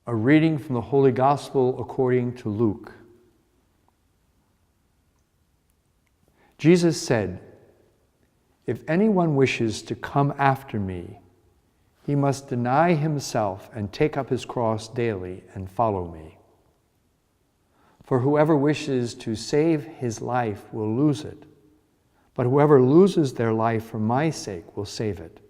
A reading from the Holy Gospel according to Luke. Jesus said, "If anyone wishes to come after me, he must deny himself and take up his cross daily and follow me. For whoever wishes to save his life will lose it, but whoever loses their life for my sake will save it.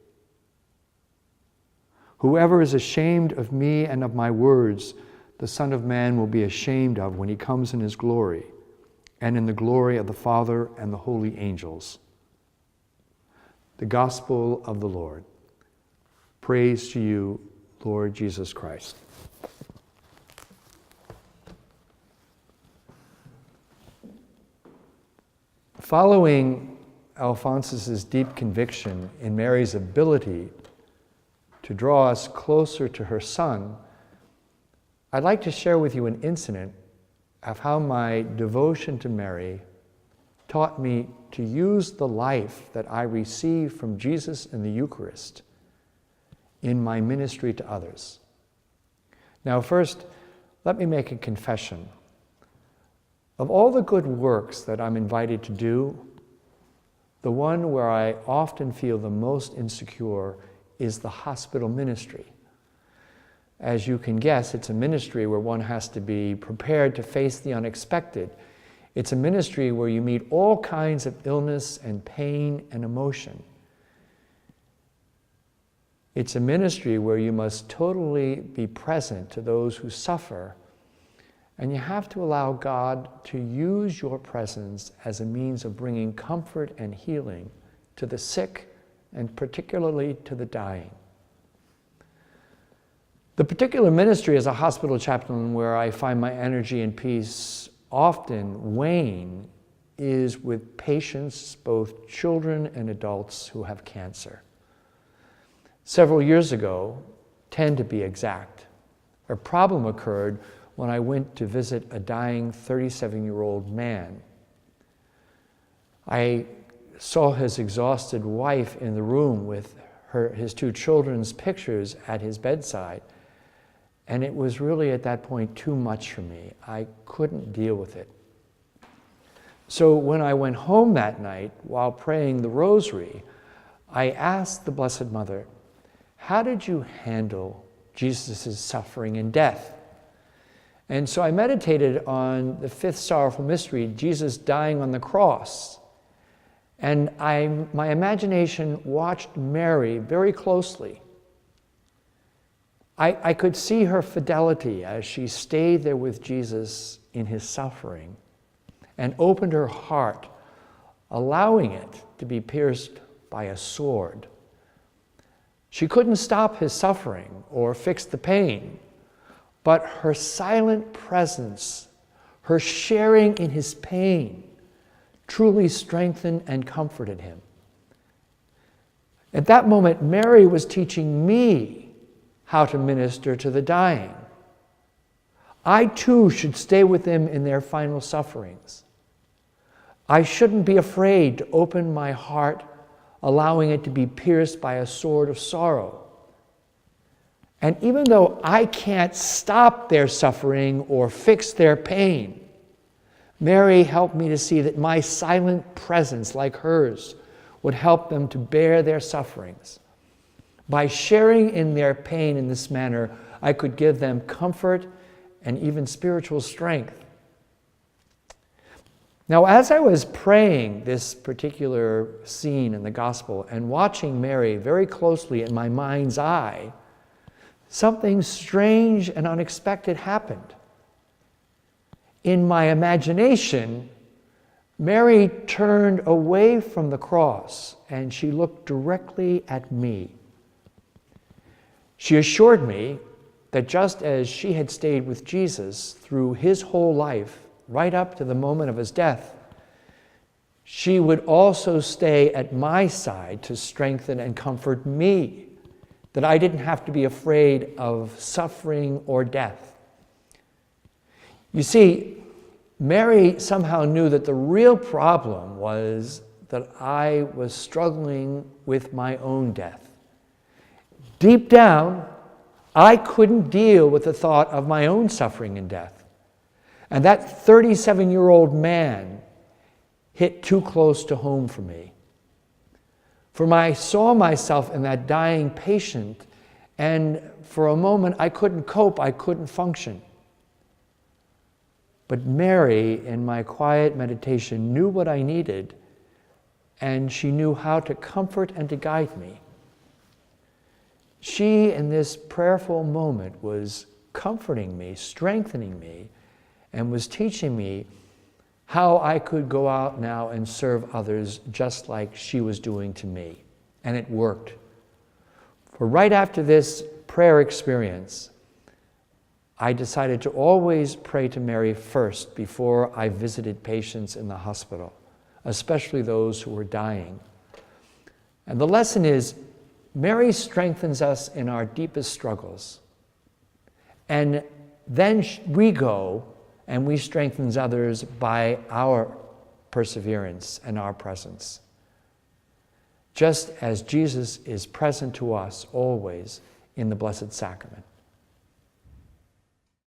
Whoever is ashamed of me and of my words, the Son of Man will be ashamed of when he comes in his glory, and in the glory of the Father and the holy angels." The Gospel of the Lord. Praise to you, Lord Jesus Christ. Following Alphonsus' deep conviction in Mary's ability to draw us closer to her Son, I'd like to share with you an incident of how my devotion to Mary taught me to use the life that I receive from Jesus in the Eucharist in my ministry to others. Now, first, let me make a confession. Of all the good works that I'm invited to do, the one where I often feel the most insecure is the hospital ministry. As you can guess, it's a ministry where one has to be prepared to face the unexpected. It's a ministry where you meet all kinds of illness and pain and emotion. It's a ministry where you must totally be present to those who suffer, and you have to allow God to use your presence as a means of bringing comfort and healing to the sick, and particularly to the dying. The particular ministry as a hospital chaplain where I find my energy and peace often wane is with patients, both children and adults, who have cancer. Several years ago, 10 to be exact, a problem occurred when I went to visit a dying 37-year-old man. I saw his exhausted wife in the room with his two children's pictures at his bedside, and it was really at that point too much for me. I couldn't deal with it. So when I went home that night while praying the rosary, I asked the Blessed Mother, "How did you handle Jesus' suffering and death?" And so I meditated on the fifth sorrowful mystery, Jesus dying on the cross. And my imagination watched Mary very closely. I could see her fidelity as she stayed there with Jesus in his suffering and opened her heart, allowing it to be pierced by a sword. She couldn't stop his suffering or fix the pain, but her silent presence, her sharing in his pain, truly strengthened and comforted him. At that moment, Mary was teaching me how to minister to the dying. I too should stay with them in their final sufferings. I shouldn't be afraid to open my heart, allowing it to be pierced by a sword of sorrow. And even though I can't stop their suffering or fix their pain, Mary helped me to see that my silent presence, like hers, would help them to bear their sufferings. By sharing in their pain in this manner, I could give them comfort and even spiritual strength. Now, as I was praying this particular scene in the Gospel and watching Mary very closely in my mind's eye, something strange and unexpected happened. In my imagination, Mary turned away from the cross and she looked directly at me. She assured me that just as she had stayed with Jesus through his whole life, right up to the moment of his death, she would also stay at my side to strengthen and comfort me, that I didn't have to be afraid of suffering or death. You see, Mary somehow knew that the real problem was that I was struggling with my own death. Deep down, I couldn't deal with the thought of my own suffering and death. And that 37-year-old man hit too close to home for me. For I saw myself in that dying patient, and for a moment I couldn't cope, I couldn't function. But Mary, in my quiet meditation, knew what I needed, and she knew how to comfort and to guide me. She, in this prayerful moment, was comforting me, strengthening me, and was teaching me how I could go out now and serve others just like she was doing to me. And it worked. For right after this prayer experience, I decided to always pray to Mary first before I visited patients in the hospital, especially those who were dying. And the lesson is, Mary strengthens us in our deepest struggles. And then we go and we strengthen others by our perseverance and our presence. Just as Jesus is present to us always in the Blessed Sacrament.